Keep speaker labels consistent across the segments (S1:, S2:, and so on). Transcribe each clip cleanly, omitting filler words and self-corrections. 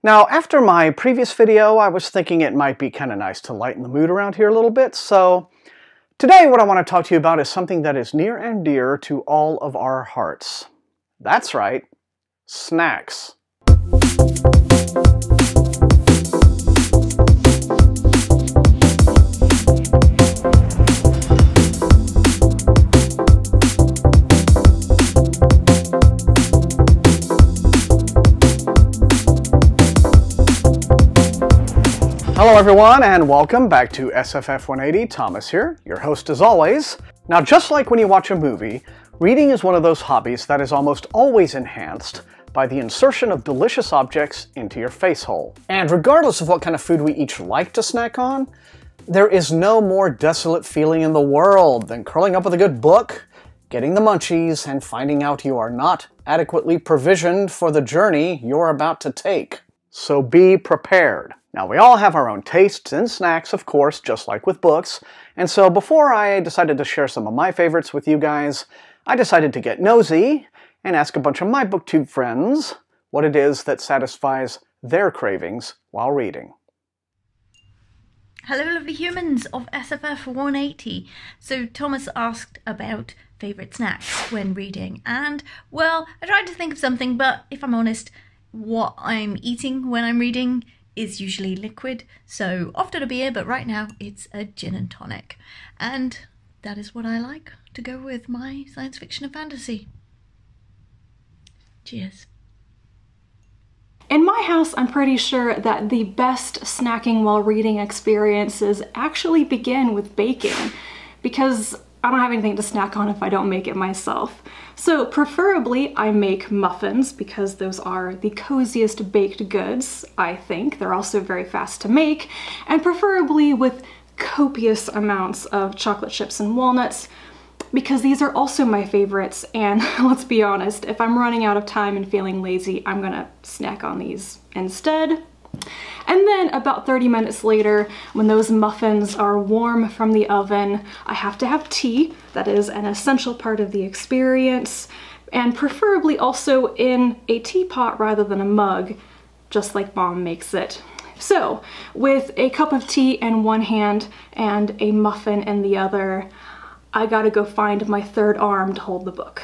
S1: Now, after my previous video, I was thinking it might be kind of nice to lighten the mood around here a little bit, so today what I want to talk to you about is something that is near and dear to all of our hearts. That's right, snacks. Hello everyone, and welcome back to SFF180. Thomas here, your host as always. Now, just like when you watch a movie, reading is one of those hobbies that is almost always enhanced by the insertion of delicious objects into your face hole. And regardless of what kind of food we each like to snack on, there is no more desolate feeling in the world than curling up with a good book, getting the munchies, and finding out you are not adequately provisioned for the journey you're about to take. So be prepared. Now, we all have our own tastes in snacks, of course, just like with books, and so before I decided to share some of my favorites with you guys, I decided to get nosy and ask a bunch of my booktube friends what it is that satisfies their cravings while reading.
S2: Hello lovely humans of SFF180. So Thomas asked about favourite snacks when reading, and well, I tried to think of something, but if I'm honest, what I'm eating when I'm reading is usually liquid, so often a beer, but right now it's a gin and tonic. And that is what I like to go with my science fiction and fantasy. Cheers.
S3: In my house, I'm pretty sure that the best snacking while reading experiences actually begin with baking, because I don't have anything to snack on if I don't make it myself. So preferably I make muffins because those are the coziest baked goods, I think. They're also very fast to make, and preferably with copious amounts of chocolate chips and walnuts, because these are also my favorites, and let's be honest, if I'm running out of time and feeling lazy, I'm gonna snack on these instead. And then about 30 minutes later, when those muffins are warm from the oven, I have to have tea. That is an essential part of the experience, and preferably also in a teapot rather than a mug, just like Mom makes it. So, with a cup of tea in one hand and a muffin in the other, I gotta go find my third arm to hold the book.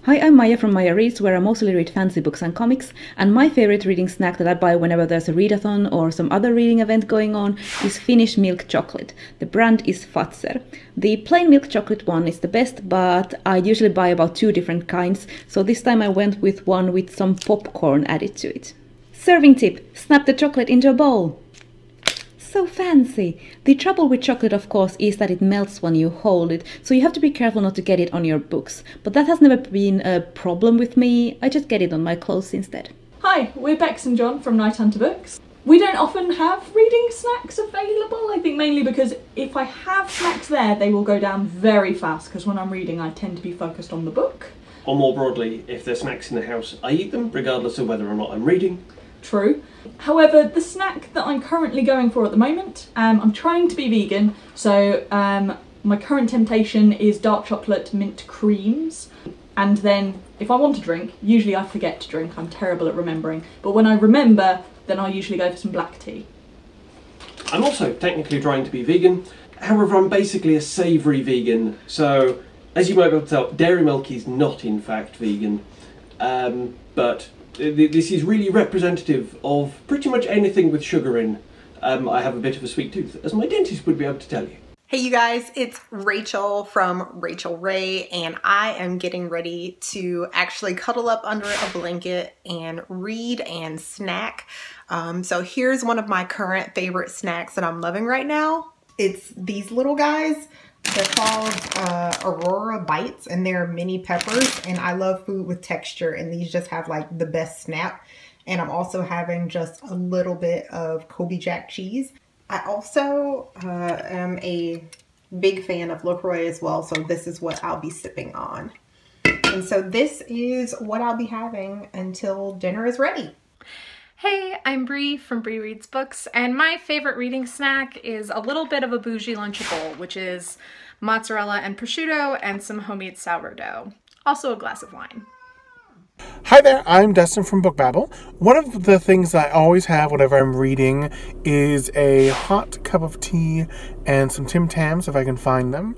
S4: Hi, I'm Maija from Maija Reads, where I mostly read fantasy books and comics, and my favorite reading snack that I buy whenever there's a readathon or some other reading event going on is Finnish milk chocolate. The brand is Fazer. The plain milk chocolate one is the best, but I usually buy about 2 different kinds, so this time I went with one with some popcorn added to it. Serving tip: snap the chocolate into a bowl. So fancy! The trouble with chocolate, of course, is that it melts when you hold it, so you have to be careful not to get it on your books. But that has never been a problem with me. I just get it on my clothes instead.
S5: Hi, we're Bex and John from KnightHunter books. We don't often have reading snacks available, I think mainly because if I have snacks there, they will go down very fast, because when I'm reading I tend to be focused on the book.
S6: Or more broadly, if there's snacks in the house, I eat them, regardless of whether or not I'm reading.
S5: True. However, the snack that I'm currently going for at the moment, I'm trying to be vegan, so my current temptation is dark chocolate mint creams. And then if I want to drink, usually I forget to drink, I'm terrible at remembering, but when I remember, then I'll usually go for some black tea.
S6: I'm also technically trying to be vegan, however I'm basically a savoury vegan, so as you might be able to tell, dairy milk is not in fact vegan, but this is really representative of pretty much anything with sugar in. I have a bit of a sweet tooth, as my dentist would be able to tell you.
S7: Hey you guys, it's Rachel from Rachel Ray, and I am getting ready to actually cuddle up under a blanket and read and snack. So here's one of my current favorite snacks that I'm loving right now. It's these little guys. They're called Aurora Bites, and they're mini peppers, and I love food with texture, and these just have like the best snap. And I'm also having just a little bit of Kobe Jack cheese. I also am a big fan of LaCroix as well, so this is what I'll be sipping on. And so this is what I'll be having until dinner is ready.
S8: Hey, I'm Bree from Bree Reads Books, and my favorite reading snack is a little bit of a bougie Lunchable, which is mozzarella and prosciutto and some homemade sourdough. Also a glass of wine.
S9: Hi there, I'm Dustin from Bookbabble. One of the things I always have whenever I'm reading is a hot cup of tea and some Tim Tams if I can find them.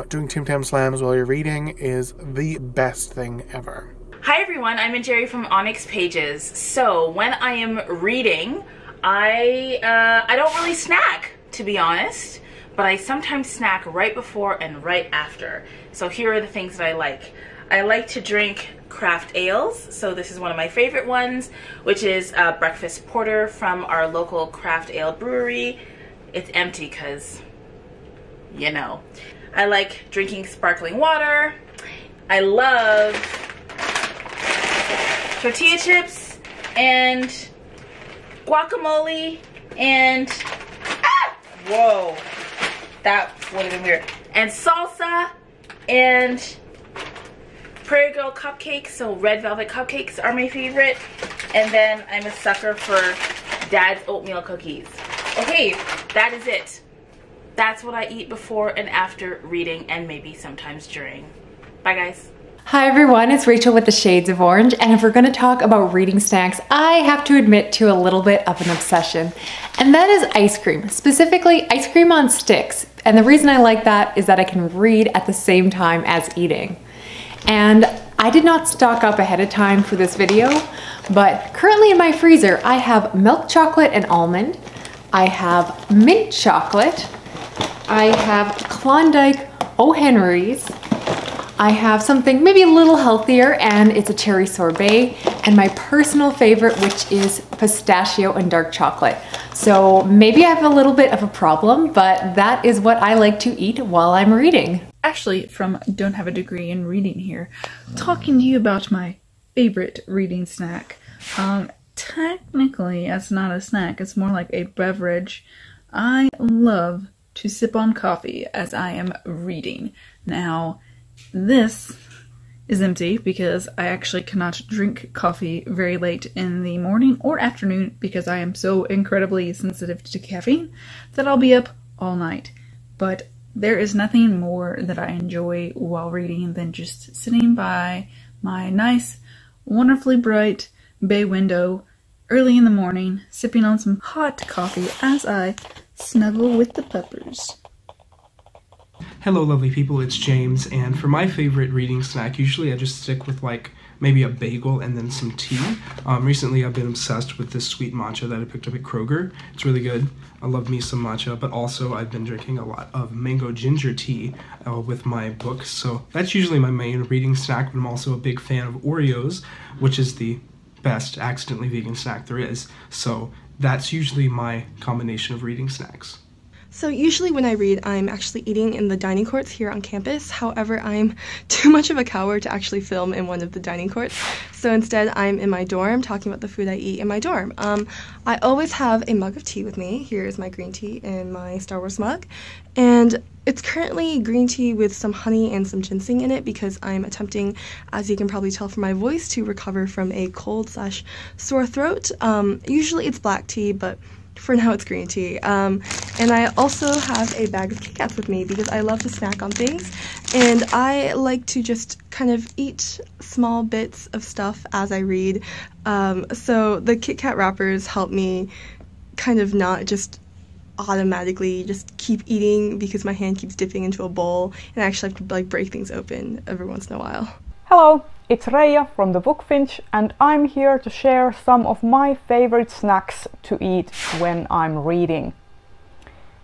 S9: Doing Tim Tam slams while you're reading is the best thing ever.
S10: Hi everyone, I'm Njeri from ONYX Pages. So when I am reading, I don't really snack, to be honest, but I sometimes snack right before and right after. So here are the things that I like. I like to drink craft ales, so this is one of my favorite ones, which is a breakfast porter from our local craft ale brewery. It's empty because, you know. I like drinking sparkling water. I love tortilla chips and guacamole and whoa, that would have been weird, and salsa and Prairie Girl cupcakes. So red velvet cupcakes are my favorite, and then I'm a sucker for Dad's oatmeal cookies. Okay, that is it. That's what I eat before and after reading, and maybe sometimes during. Bye guys.
S11: Hi everyone, it's Rachel with The Shades of Orange, and if we're going to talk about reading snacks, I have to admit to a little bit of an obsession, and that is ice cream, specifically ice cream on sticks. And the reason I like that is that I can read at the same time as eating. And I did not stock up ahead of time for this video, but currently in my freezer I have milk chocolate and almond, I have mint chocolate, I have Klondike O. Henry's, I have something maybe a little healthier, and it's a cherry sorbet, and my personal favorite, which is pistachio and dark chocolate. So maybe I have a little bit of a problem, but that is what I like to eat while I'm reading.
S12: Ashley from Don't Have a Degree in Reading here, talking to you about my favorite reading snack. Technically, it's not a snack, it's more like a beverage. I love to sip on coffee as I am reading. Now, this is empty because I actually cannot drink coffee very late in the morning or afternoon because I am so incredibly sensitive to caffeine that I'll be up all night. But there is nothing more that I enjoy while reading than just sitting by my nice, wonderfully bright bay window early in the morning, sipping on some hot coffee as I snuggle with the puppers.
S13: Hello lovely people, it's James, and for my favorite reading snack, usually I just stick with like maybe a bagel and then some tea. Recently I've been obsessed with this sweet matcha that I picked up at Kroger. It's really good. I love me some matcha, but also I've been drinking a lot of mango ginger tea with my books, so that's usually my main reading snack, but I'm also a big fan of Oreos, which is the best accidentally vegan snack there is, so that's usually my combination of reading snacks.
S14: So usually when I read, I'm actually eating in the dining courts here on campus. However, I'm too much of a coward to actually film in one of the dining courts. So instead, I'm in my dorm talking about the food I eat in my dorm. I always have a mug of tea with me. Here's my green tea in my Star Wars mug. And it's currently green tea with some honey and some ginseng in it because I'm attempting, as you can probably tell from my voice, to recover from a cold/sore throat. Usually it's black tea, but for now it's green tea. And I also have a bag of Kit Kats with me because I love to snack on things, and I like to just kind of eat small bits of stuff as I read. So the Kit Kat wrappers help me kind of not just automatically just keep eating because my hand keeps dipping into a bowl, and I actually have to like break things open every once in a while.
S15: Hello, it's Reija from the book Finch, and I'm here to share some of my favorite snacks to eat when I'm reading.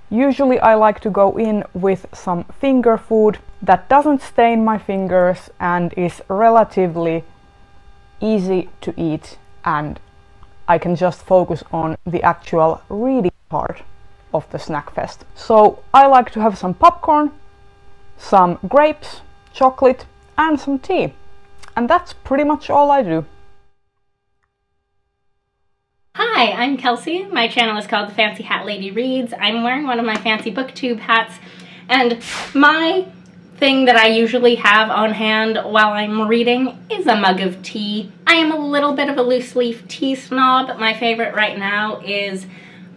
S15: Usually I like to go in with some finger food that doesn't stain my fingers and is relatively easy to eat, and I can just focus on the actual reading part of the snack fest. So I like to have some popcorn, some grapes, chocolate and some tea. And that's pretty much all I do.
S16: Hi, I'm Kelsey. My channel is called The Fancy Hat Lady Reads. I'm wearing one of my fancy booktube hats, and my thing that I usually have on hand while I'm reading is a mug of tea. I am a little bit of a loose leaf tea snob. My favorite right now is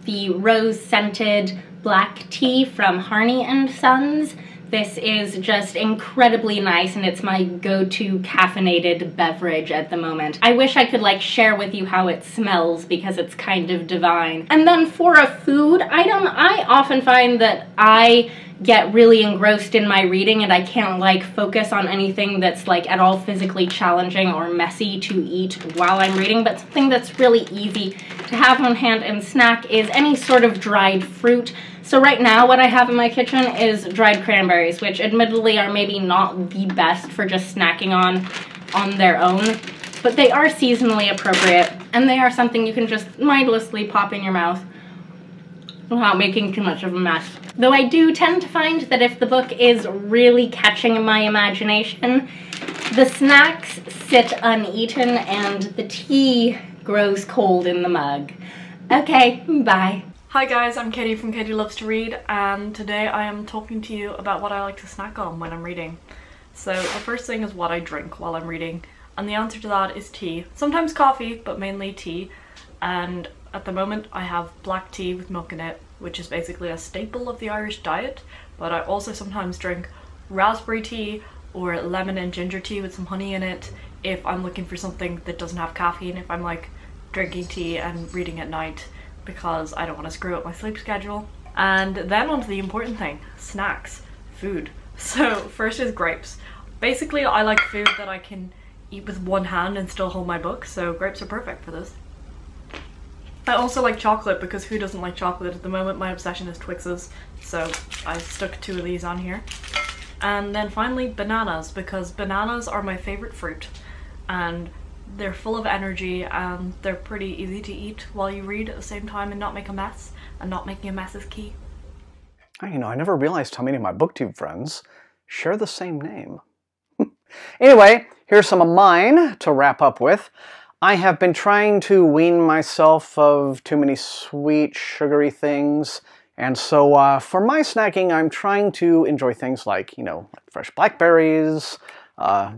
S16: the rose scented black tea from Harney & Sons. This is just incredibly nice, and it's my go-to caffeinated beverage at the moment. I wish I could like share with you how it smells because it's kind of divine. And then for a food item, I often find that I get really engrossed in my reading and I can't like focus on anything that's like at all physically challenging or messy to eat while I'm reading, but something that's really easy to have on hand and snack is any sort of dried fruit. So right now what I have in my kitchen is dried cranberries, which admittedly are maybe not the best for just snacking on their own, but they are seasonally appropriate and they are something you can just mindlessly pop in your mouth without making too much of a mess. Though I do tend to find that if the book is really catching my imagination, the snacks sit uneaten and the tea grows cold in the mug. Okay, bye.
S17: Hi guys, I'm Katie from Katie Loves to Read, and today I am talking to you about what I like to snack on when I'm reading. So the first thing is what I drink while I'm reading, and the answer to that is tea. Sometimes coffee, but mainly tea. And at the moment I have black tea with milk in it, which is basically a staple of the Irish diet, but I also sometimes drink raspberry tea or lemon and ginger tea with some honey in it if I'm looking for something that doesn't have caffeine, if I'm like drinking tea and reading at night because I don't want to screw up my sleep schedule. And then on to the important thing, snacks, food. So first is grapes. Basically I like food that I can eat with one hand and still hold my book, so grapes are perfect for this. I also like chocolate because who doesn't like chocolate? At the moment my obsession is Twixes, so I stuck 2 of these on here. And then finally bananas, because bananas are my favorite fruit and they're full of energy and they're pretty easy to eat while you read at the same time and not make a mess, and not making a mess is key.
S1: You know, I never realized how many of my booktube friends share the same name. Anyway, here's some of mine to wrap up with. I have been trying to wean myself of too many sweet, sugary things, and so for my snacking, I'm trying to enjoy things like, you know, fresh blackberries,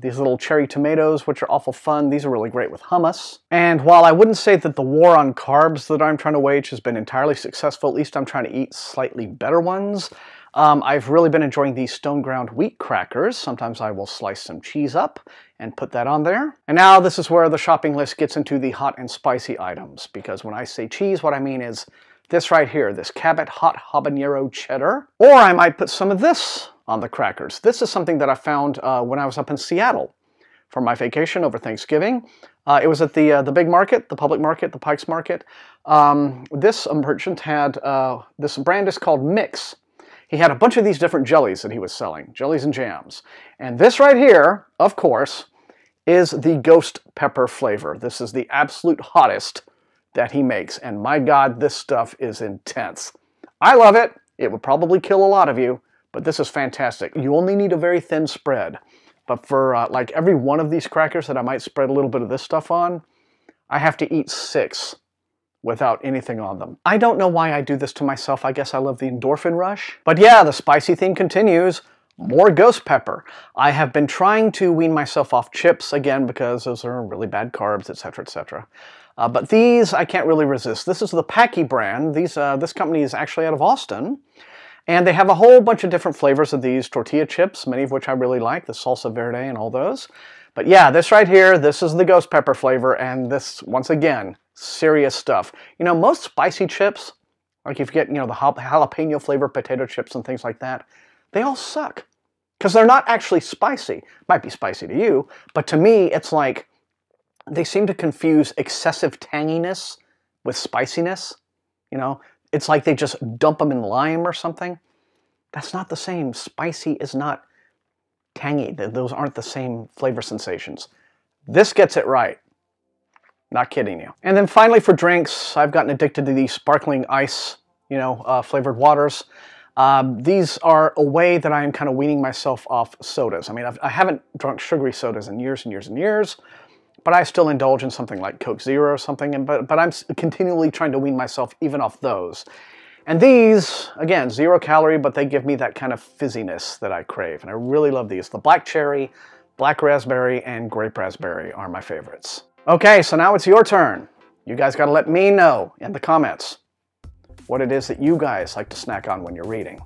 S1: these little cherry tomatoes, which are awful fun. These are really great with hummus. And while I wouldn't say that the war on carbs that I'm trying to wage has been entirely successful, at least I'm trying to eat slightly better ones. I've really been enjoying these stone ground wheat crackers. Sometimes I will slice some cheese up and put that on there. And now this is where the shopping list gets into the hot and spicy items, because when I say cheese, what I mean is this right here, this Cabot Hot Habanero Cheddar. Or I might put some of this on the crackers. This is something that I found when I was up in Seattle for my vacation over Thanksgiving. It was at the big market, the public market, the Pikes Market. This merchant had, this brand is called Mix. He had a bunch of these different jellies that he was selling, jellies and jams. And this right here, of course, is the ghost pepper flavor. This is the absolute hottest that he makes, and my God, this stuff is intense. I love it. It would probably kill a lot of you, but this is fantastic. You only need a very thin spread, but for like every one of these crackers that I might spread a little bit of this stuff on, I have to eat 6 without anything on them. I don't know why I do this to myself. I guess I love the endorphin rush. But yeah, the spicy theme continues. More ghost pepper. I have been trying to wean myself off chips again because those are really bad carbs, etc., etc. But these I can't really resist. This is the Packy brand. This company is actually out of Austin. And they have a whole bunch of different flavors of these tortilla chips, many of which I really like, the salsa verde and all those. But yeah, this right here, this is the ghost pepper flavor, and this, once again, serious stuff. You know, most spicy chips, like if you get, you know, the jalapeno flavored potato chips and things like that, they all suck. Because they're not actually spicy. Might be spicy to you, but to me, it's like they seem to confuse excessive tanginess with spiciness. You know, it's like they just dump them in lime or something. That's not the same. Spicy is not tangy. Those aren't the same flavor sensations. This gets it right. Not kidding you. And then finally for drinks, I've gotten addicted to these sparkling ice, you know, flavored waters. These are a way that I am kind of weaning myself off sodas. I mean, I haven't drunk sugary sodas in years and years and years, but I still indulge in something like Coke Zero or something, but I'm continually trying to wean myself even off those. And these, again, 0 calorie, but they give me that kind of fizziness that I crave, and I really love these. The black cherry, black raspberry, and grape raspberry are my favorites. Okay, so now it's your turn. You guys gotta let me know in the comments what it is that you guys like to snack on when you're reading.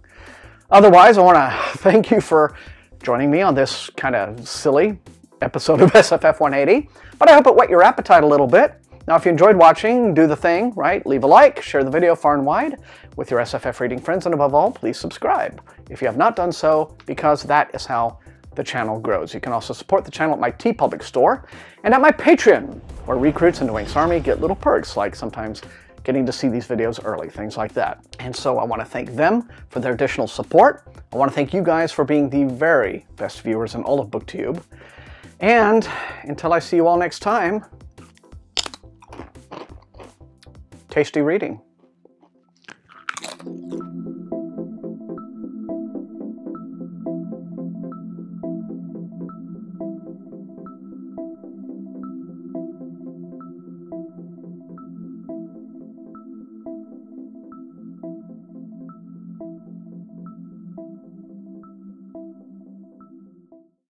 S1: Otherwise, I want to thank you for joining me on this kind of silly episode of SFF180, but I hope it whet your appetite a little bit. Now, if you enjoyed watching, do the thing, right? Leave a like, share the video far and wide with your SFF reading friends, and above all, please subscribe if you have not done so, because that is how the channel grows. You can also support the channel at my TeePublic store and at my Patreon, where recruits in the ONYX Army get little perks, like sometimes getting to see these videos early, things like that. And so I want to thank them for their additional support. I want to thank you guys for being the very best viewers in all of BookTube. And until I see you all next time, tasty reading.